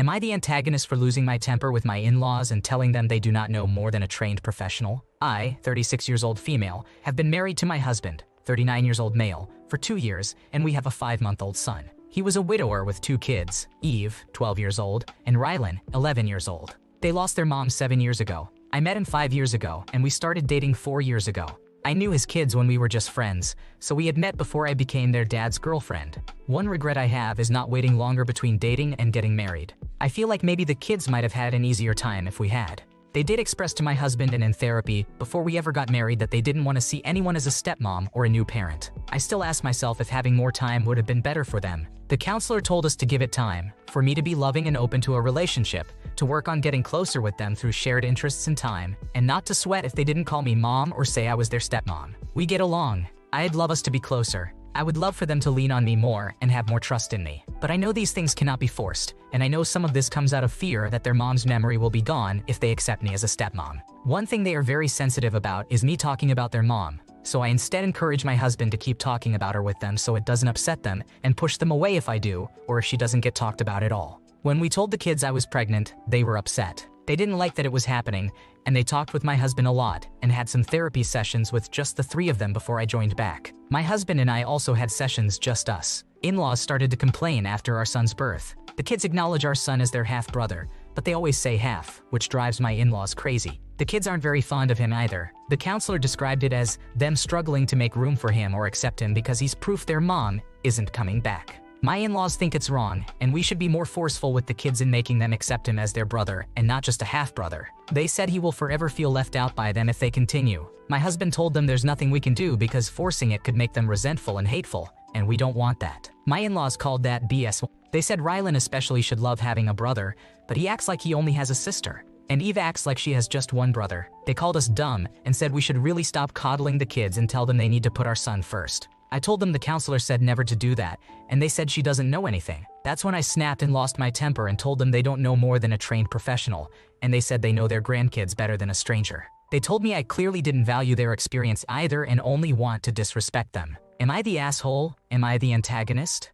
Am I the antagonist for losing my temper with my in-laws and telling them they do not know more than a trained professional? I, 36 years old female, have been married to my husband, 39 years old male, for 2 years, and we have a 5-month-old son. He was a widower with 2 kids, Eve, 12 years old, and Rylan, 11 years old. They lost their mom 7 years ago. I met him 5 years ago, and we started dating 4 years ago. I knew his kids when we were just friends, so we had met before I became their dad's girlfriend. One regret I have is not waiting longer between dating and getting married. I feel like maybe the kids might have had an easier time if we had. They did express to my husband and in therapy before we ever got married that they didn't want to see anyone as a stepmom or a new parent. I still ask myself if having more time would have been better for them. The counselor told us to give it time, for me to be loving and open to a relationship, to work on getting closer with them through shared interests and time, and not to sweat if they didn't call me mom or say I was their stepmom. We get along. I'd love us to be closer. I would love for them to lean on me more and have more trust in me. But I know these things cannot be forced, and I know some of this comes out of fear that their mom's memory will be gone if they accept me as a stepmom. One thing they are very sensitive about is me talking about their mom, so I instead encourage my husband to keep talking about her with them so it doesn't upset them and push them away if I do, or if she doesn't get talked about at all. When we told the kids I was pregnant, they were upset. They didn't like that it was happening, and they talked with my husband a lot and had some therapy sessions with just the 3 of them before I joined back. My husband and I also had sessions just us. In-laws started to complain after our son's birth. The kids acknowledge our son as their half-brother, but they always say half, which drives my in-laws crazy. The kids aren't very fond of him either. The counselor described it as them struggling to make room for him or accept him because he's proof their mom isn't coming back. My in-laws think it's wrong, and we should be more forceful with the kids in making them accept him as their brother and not just a half-brother. They said he will forever feel left out by them if they continue. My husband told them there's nothing we can do because forcing it could make them resentful and hateful, and we don't want that. My in-laws called that BS. They said Rylan especially should love having a brother, but he acts like he only has a sister. And Eve acts like she has just one brother. They called us dumb and said we should really stop coddling the kids and tell them they need to put our son first. I told them the counselor said never to do that, and they said she doesn't know anything. That's when I snapped and lost my temper and told them they don't know more than a trained professional, and they said they know their grandkids better than a stranger. They told me I clearly didn't value their experience either and only want to disrespect them. Am I the asshole? Am I the antagonist?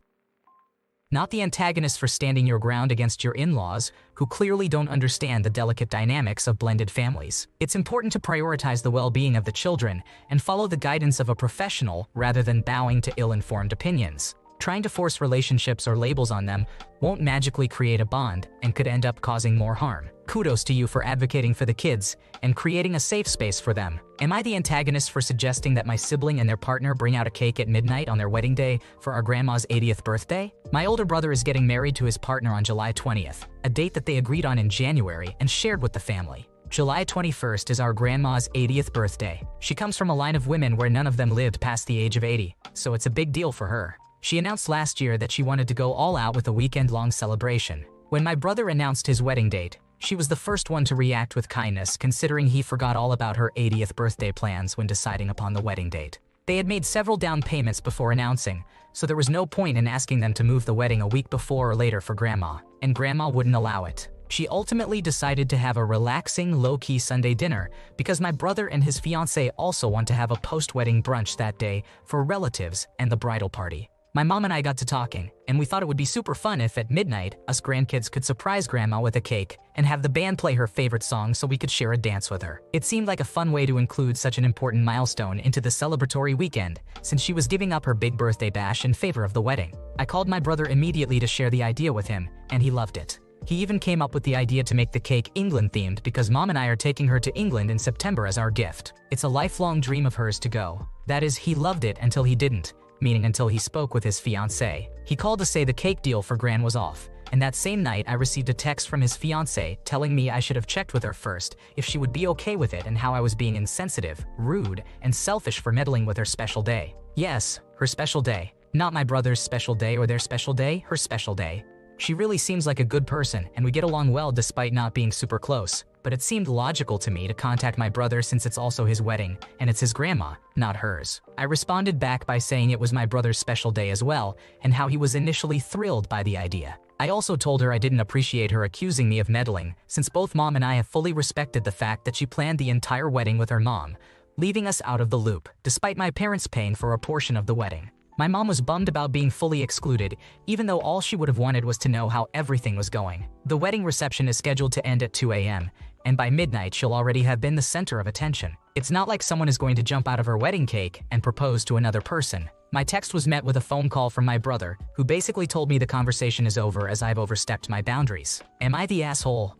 Not the antagonist for standing your ground against your in-laws, who clearly don't understand the delicate dynamics of blended families. It's important to prioritize the well-being of the children and follow the guidance of a professional rather than bowing to ill-informed opinions. Trying to force relationships or labels on them won't magically create a bond and could end up causing more harm. Kudos to you for advocating for the kids and creating a safe space for them. Am I the antagonist for suggesting that my sibling and their partner bring out a cake at midnight on their wedding day for our grandma's 80th birthday? My older brother is getting married to his partner on July 20th, a date that they agreed on in January and shared with the family. July 21st is our grandma's 80th birthday. She comes from a line of women where none of them lived past the age of 80, so it's a big deal for her. She announced last year that she wanted to go all out with a weekend-long celebration. When my brother announced his wedding date, she was the first one to react with kindness considering he forgot all about her 80th birthday plans when deciding upon the wedding date. They had made several down payments before announcing, so there was no point in asking them to move the wedding a week before or later for Grandma, and Grandma wouldn't allow it. She ultimately decided to have a relaxing, low-key Sunday dinner because my brother and his fiancée also want to have a post-wedding brunch that day for relatives and the bridal party. My mom and I got to talking, and we thought it would be super fun if at midnight, us grandkids could surprise Grandma with a cake and have the band play her favorite song so we could share a dance with her. It seemed like a fun way to include such an important milestone into the celebratory weekend, since she was giving up her big birthday bash in favor of the wedding. I called my brother immediately to share the idea with him, and he loved it. He even came up with the idea to make the cake England-themed because Mom and I are taking her to England in September as our gift. It's a lifelong dream of hers to go. That is, he loved it until he didn't. Meaning until he spoke with his fiancée. He called to say the cake deal for Gran was off, and that same night I received a text from his fiancée telling me I should have checked with her first if she would be okay with it and how I was being insensitive, rude, and selfish for meddling with her special day. Yes, her special day. Not my brother's special day or their special day, her special day. She really seems like a good person and we get along well despite not being super close, but it seemed logical to me to contact my brother since it's also his wedding and it's his grandma, not hers. I responded back by saying it was my brother's special day as well and how he was initially thrilled by the idea. I also told her I didn't appreciate her accusing me of meddling since both Mom and I have fully respected the fact that she planned the entire wedding with her mom, leaving us out of the loop, despite my parents paying for a portion of the wedding. My mom was bummed about being fully excluded, even though all she would have wanted was to know how everything was going. The wedding reception is scheduled to end at 2 a.m., and by midnight she'll already have been the center of attention. It's not like someone is going to jump out of her wedding cake and propose to another person. My text was met with a phone call from my brother, who basically told me the conversation is over as I've overstepped my boundaries. Am I the asshole?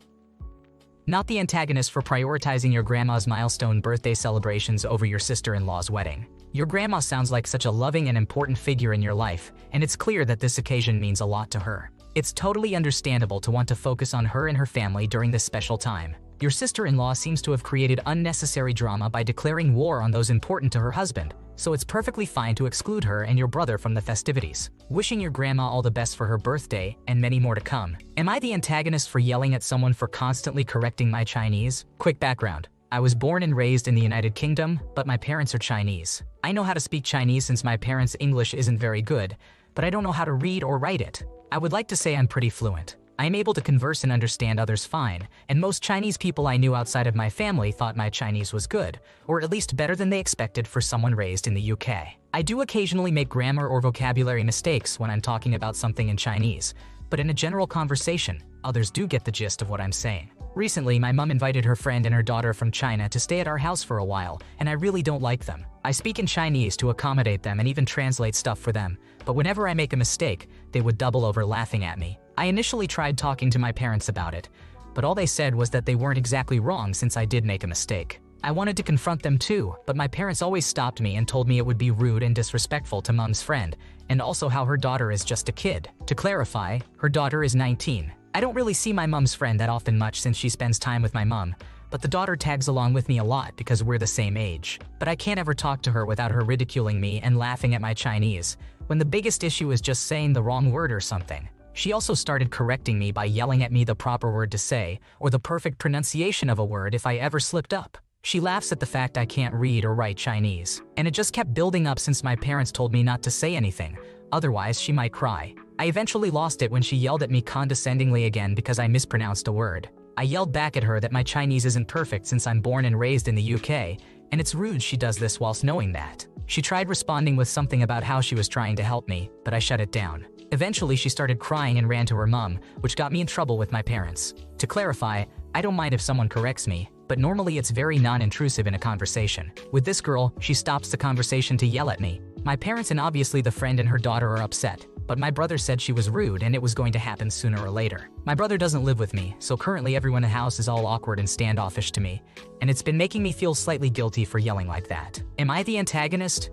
Not the antagonist for prioritizing your grandma's milestone birthday celebrations over your sister-in-law's wedding. Your grandma sounds like such a loving and important figure in your life, and it's clear that this occasion means a lot to her. It's totally understandable to want to focus on her and her family during this special time. Your sister-in-law seems to have created unnecessary drama by declaring war on those important to her husband, so it's perfectly fine to exclude her and your brother from the festivities. Wishing your grandma all the best for her birthday, and many more to come. Am I the antagonist for yelling at someone for constantly correcting my Chinese? Quick background. I was born and raised in the United Kingdom, but my parents are Chinese. I know how to speak Chinese since my parents' English isn't very good, but I don't know how to read or write it. I would like to say I'm pretty fluent. I am able to converse and understand others fine, and most Chinese people I knew outside of my family thought my Chinese was good, or at least better than they expected for someone raised in the UK. I do occasionally make grammar or vocabulary mistakes when I'm talking about something in Chinese, but in a general conversation, others do get the gist of what I'm saying. Recently, my mom invited her friend and her daughter from China to stay at our house for a while, and I really don't like them. I speak in Chinese to accommodate them and even translate stuff for them, but whenever I make a mistake, they would double over laughing at me. I initially tried talking to my parents about it, but all they said was that they weren't exactly wrong since I did make a mistake. I wanted to confront them too, but my parents always stopped me and told me it would be rude and disrespectful to mom's friend, and also how her daughter is just a kid. To clarify, her daughter is 19. I don't really see my mom's friend that often much since she spends time with my mom, but the daughter tags along with me a lot because we're the same age. But I can't ever talk to her without her ridiculing me and laughing at my Chinese, when the biggest issue is just saying the wrong word or something. She also started correcting me by yelling at me the proper word to say, or the perfect pronunciation of a word if I ever slipped up. She laughs at the fact I can't read or write Chinese, and it just kept building up since my parents told me not to say anything, otherwise she might cry. I eventually lost it when she yelled at me condescendingly again because I mispronounced a word. I yelled back at her that my Chinese isn't perfect since I'm born and raised in the UK, and it's rude she does this whilst knowing that. She tried responding with something about how she was trying to help me, but I shut it down. Eventually, she started crying and ran to her mom, which got me in trouble with my parents. To clarify, I don't mind if someone corrects me, but normally it's very non-intrusive in a conversation. With this girl, she stops the conversation to yell at me. My parents and obviously the friend and her daughter are upset, but my brother said she was rude and it was going to happen sooner or later. My brother doesn't live with me, so currently everyone in the house is all awkward and standoffish to me, and it's been making me feel slightly guilty for yelling like that. Am I the antagonist?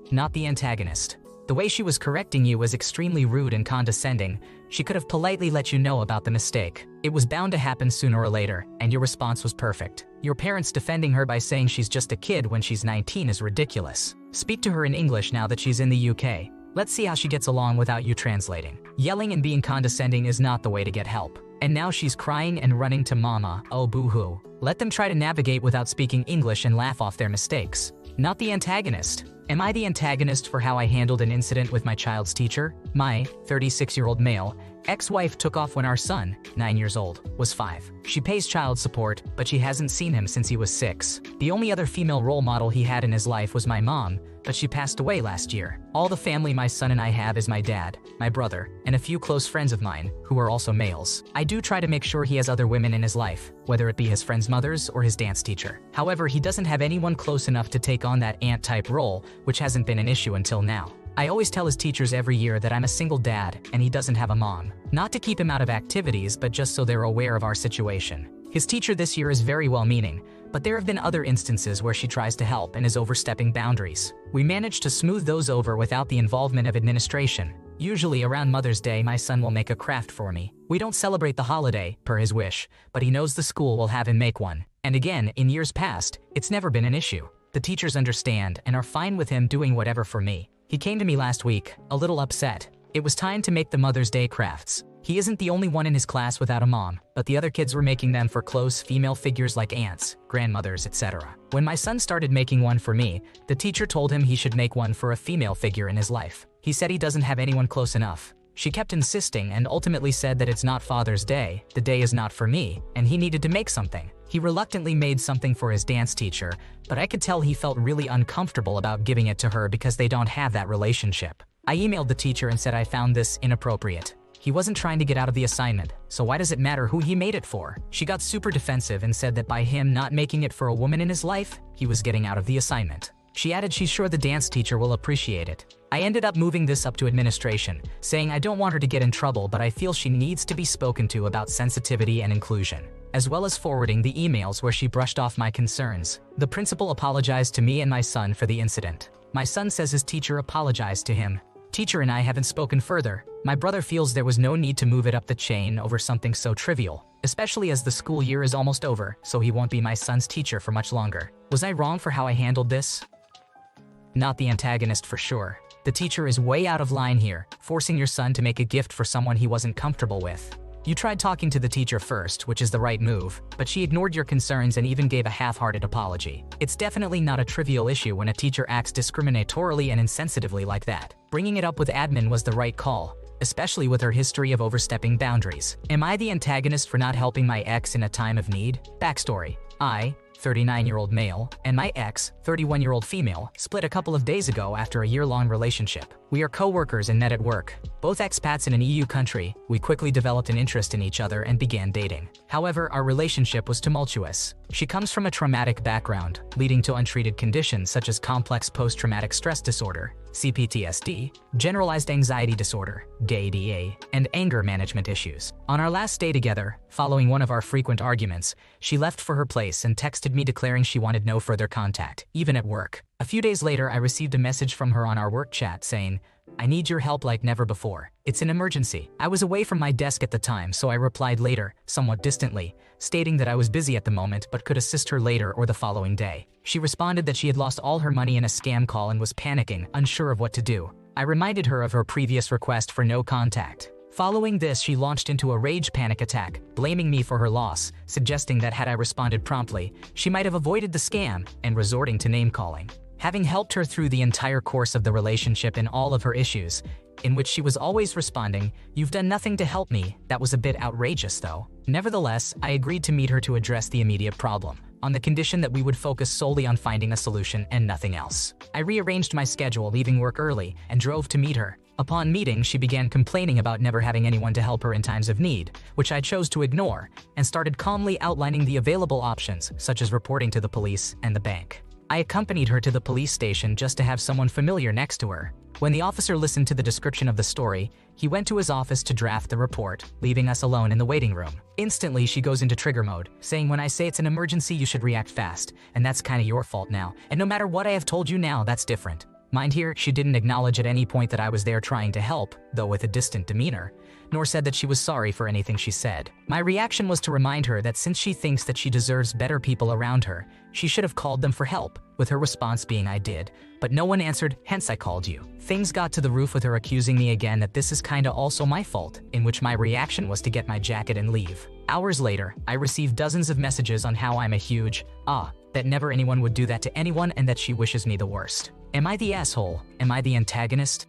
Not the antagonist. The way she was correcting you was extremely rude and condescending. She could have politely let you know about the mistake. It was bound to happen sooner or later, and your response was perfect. Your parents defending her by saying she's just a kid when she's 19 is ridiculous. Speak to her in English now that she's in the UK. Let's see how she gets along without you translating. Yelling and being condescending is not the way to get help. And now she's crying and running to mama, oh boo-hoo. Let them try to navigate without speaking English and laugh off their mistakes. Not the antagonist. Am I the antagonist for how I handled an incident with my child's teacher? My 36-year-old male ex-wife took off when our son, 9 years old, was 5. She pays child support, but she hasn't seen him since he was 6. The only other female role model he had in his life was my mom, but she passed away last year. All the family my son and I have is my dad, my brother, and a few close friends of mine, who are also males. I do try to make sure he has other women in his life, whether it be his friends' mothers or his dance teacher. However, he doesn't have anyone close enough to take on that aunt-type role, which hasn't been an issue until now. I always tell his teachers every year that I'm a single dad and he doesn't have a mom. Not to keep him out of activities, but just so they're aware of our situation. His teacher this year is very well-meaning, but there have been other instances where she tries to help and is overstepping boundaries. We managed to smooth those over without the involvement of administration. Usually around Mother's Day, my son will make a craft for me. We don't celebrate the holiday, per his wish, but he knows the school will have him make one. And again, in years past, it's never been an issue. The teachers understand and are fine with him doing whatever for me. He came to me last week, a little upset. It was time to make the Mother's Day crafts. He isn't the only one in his class without a mom, but the other kids were making them for close female figures like aunts, grandmothers, etc. When my son started making one for me, the teacher told him he should make one for a female figure in his life. He said he doesn't have anyone close enough. She kept insisting and ultimately said that it's not Father's Day, the day is not for me, and he needed to make something. He reluctantly made something for his dance teacher, but I could tell he felt really uncomfortable about giving it to her because they don't have that relationship. I emailed the teacher and said I found this inappropriate. He wasn't trying to get out of the assignment, so why does it matter who he made it for? She got super defensive and said that by him not making it for a woman in his life, he was getting out of the assignment. She added she's sure the dance teacher will appreciate it. I ended up moving this up to administration, saying I don't want her to get in trouble, but I feel she needs to be spoken to about sensitivity and inclusion, as well as forwarding the emails where she brushed off my concerns. The principal apologized to me and my son for the incident. My son says his teacher apologized to him. Teacher and I haven't spoken further. My brother feels there was no need to move it up the chain over something so trivial, especially as the school year is almost over, so he won't be my son's teacher for much longer. Was I wrong for how I handled this? Not the antagonist for sure. The teacher is way out of line here, forcing your son to make a gift for someone he wasn't comfortable with. You tried talking to the teacher first, which is the right move, but she ignored your concerns and even gave a half-hearted apology. It's definitely not a trivial issue when a teacher acts discriminatorily and insensitively like that. Bringing it up with admin was the right call, especially with her history of overstepping boundaries. Am I the antagonist for not helping my ex in a time of need? Backstory. I, 39-year-old male, and my ex, 31-year-old female, split a couple of days ago after a year-long relationship. We are co-workers and met at work. Both expats in an EU country, we quickly developed an interest in each other and began dating. However, our relationship was tumultuous. She comes from a traumatic background, leading to untreated conditions such as complex post-traumatic stress disorder, CPTSD, generalized anxiety disorder, GADA, and anger management issues. On our last day together, following one of our frequent arguments, she left for her place and texted me declaring she wanted no further contact, even at work. A few days later, I received a message from her on our work chat saying, "I need your help like never before. It's an emergency." I was away from my desk at the time, so I replied later, somewhat distantly, stating that I was busy at the moment but could assist her later or the following day. She responded that she had lost all her money in a scam call and was panicking, unsure of what to do. I reminded her of her previous request for no contact. Following this, she launched into a rage panic attack, blaming me for her loss, suggesting that had I responded promptly, she might have avoided the scam, and resorting to name-calling. Having helped her through the entire course of the relationship and all of her issues, in which she was always responding, "You've done nothing to help me," that was a bit outrageous though. Nevertheless, I agreed to meet her to address the immediate problem, on the condition that we would focus solely on finding a solution and nothing else. I rearranged my schedule, leaving work early, and drove to meet her. Upon meeting, she began complaining about never having anyone to help her in times of need, which I chose to ignore, and started calmly outlining the available options, such as reporting to the police and the bank. I accompanied her to the police station just to have someone familiar next to her. When the officer listened to the description of the story, he went to his office to draft the report, leaving us alone in the waiting room. Instantly, she goes into trigger mode, saying, "When I say it's an emergency, you should react fast, and that's kinda your fault now, and no matter what I have told you now, that's different." Mind here, she didn't acknowledge at any point that I was there trying to help, though with a distant demeanor, nor said that she was sorry for anything she said. My reaction was to remind her that since she thinks that she deserves better people around her, she should have called them for help, with her response being "I did, but no one answered, hence I called you." Things got to the roof with her accusing me again that this is kinda also my fault, in which my reaction was to get my jacket and leave. Hours later, I received dozens of messages on how I'm a huge, that never anyone would do that to anyone and that she wishes me the worst. Am I the asshole? Am I the antagonist?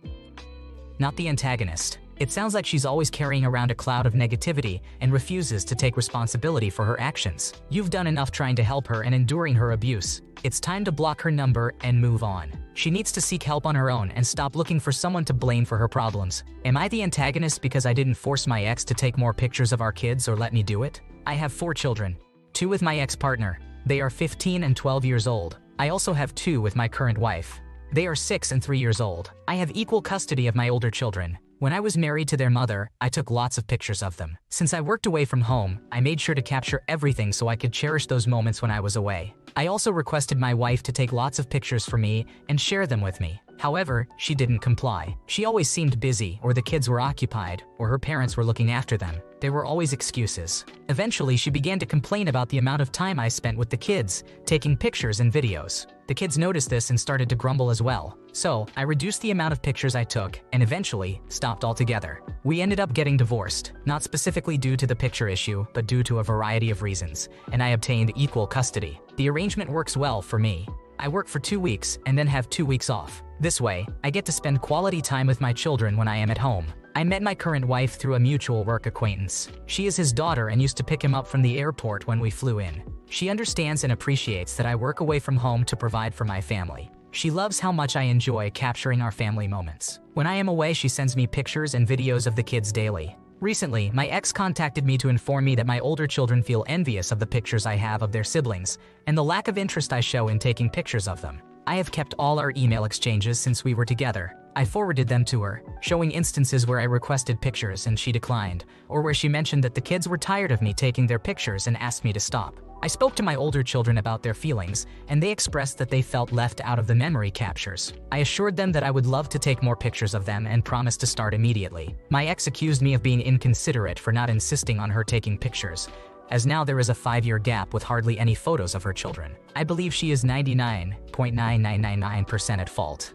Not the antagonist. It sounds like she's always carrying around a cloud of negativity and refuses to take responsibility for her actions. You've done enough trying to help her and enduring her abuse. It's time to block her number and move on. She needs to seek help on her own and stop looking for someone to blame for her problems. Am I the antagonist because I didn't force my ex to take more pictures of our kids or let me do it? I have 4 children, 2 with my ex-partner. They are 15 and 12 years old. I also have 2 with my current wife. They are 6 and 3 years old. I have equal custody of my older children. When I was married to their mother, I took lots of pictures of them. Since I worked away from home, I made sure to capture everything so I could cherish those moments when I was away. I also requested my wife to take lots of pictures for me and share them with me. However, she didn't comply. She always seemed busy, or the kids were occupied, or her parents were looking after them. There were always excuses. Eventually, she began to complain about the amount of time I spent with the kids, taking pictures and videos. The kids noticed this and started to grumble as well. So, I reduced the amount of pictures I took and eventually stopped altogether. We ended up getting divorced, not specifically due to the picture issue, but due to a variety of reasons, and I obtained equal custody. The arrangement works well for me. I work for 2 weeks and then have 2 weeks off. This way, I get to spend quality time with my children when I am at home. I met my current wife through a mutual work acquaintance. She is his daughter and used to pick him up from the airport when we flew in. She understands and appreciates that I work away from home to provide for my family. She loves how much I enjoy capturing our family moments. When I am away, she sends me pictures and videos of the kids daily. Recently, my ex contacted me to inform me that my older children feel envious of the pictures I have of their siblings and the lack of interest I show in taking pictures of them. I have kept all our email exchanges since we were together. I forwarded them to her, showing instances where I requested pictures and she declined, or where she mentioned that the kids were tired of me taking their pictures and asked me to stop. I spoke to my older children about their feelings, and they expressed that they felt left out of the memory captures. I assured them that I would love to take more pictures of them and promised to start immediately. My ex accused me of being inconsiderate for not insisting on her taking pictures, as now there is a 5-year gap with hardly any photos of her children. I believe she is 99.9999% at fault.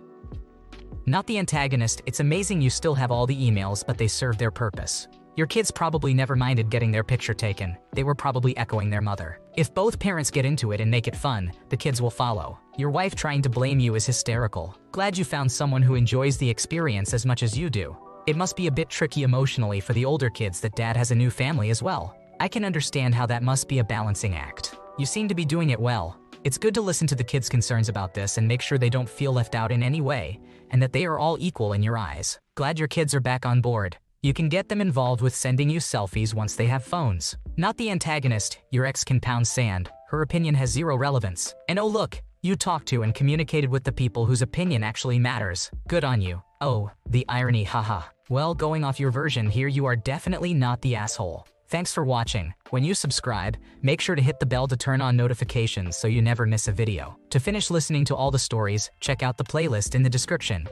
Not the antagonist. It's amazing you still have all the emails, but they serve their purpose. Your kids probably never minded getting their picture taken. They were probably echoing their mother. If both parents get into it and make it fun, the kids will follow. Your wife trying to blame you is hysterical. Glad you found someone who enjoys the experience as much as you do. It must be a bit tricky emotionally for the older kids that dad has a new family as well. I can understand how that must be a balancing act. You seem to be doing it well. It's good to listen to the kids' concerns about this and make sure they don't feel left out in any way, and that they are all equal in your eyes. Glad your kids are back on board. You can get them involved with sending you selfies once they have phones. Not the antagonist. Your ex can pound sand. Her opinion has zero relevance. And oh look, you talked to and communicated with the people whose opinion actually matters. Good on you. Oh, the irony, haha. Well, going off your version here, you are definitely not the asshole. Thanks for watching. When you subscribe, make sure to hit the bell to turn on notifications so you never miss a video. To finish listening to all the stories, check out the playlist in the description.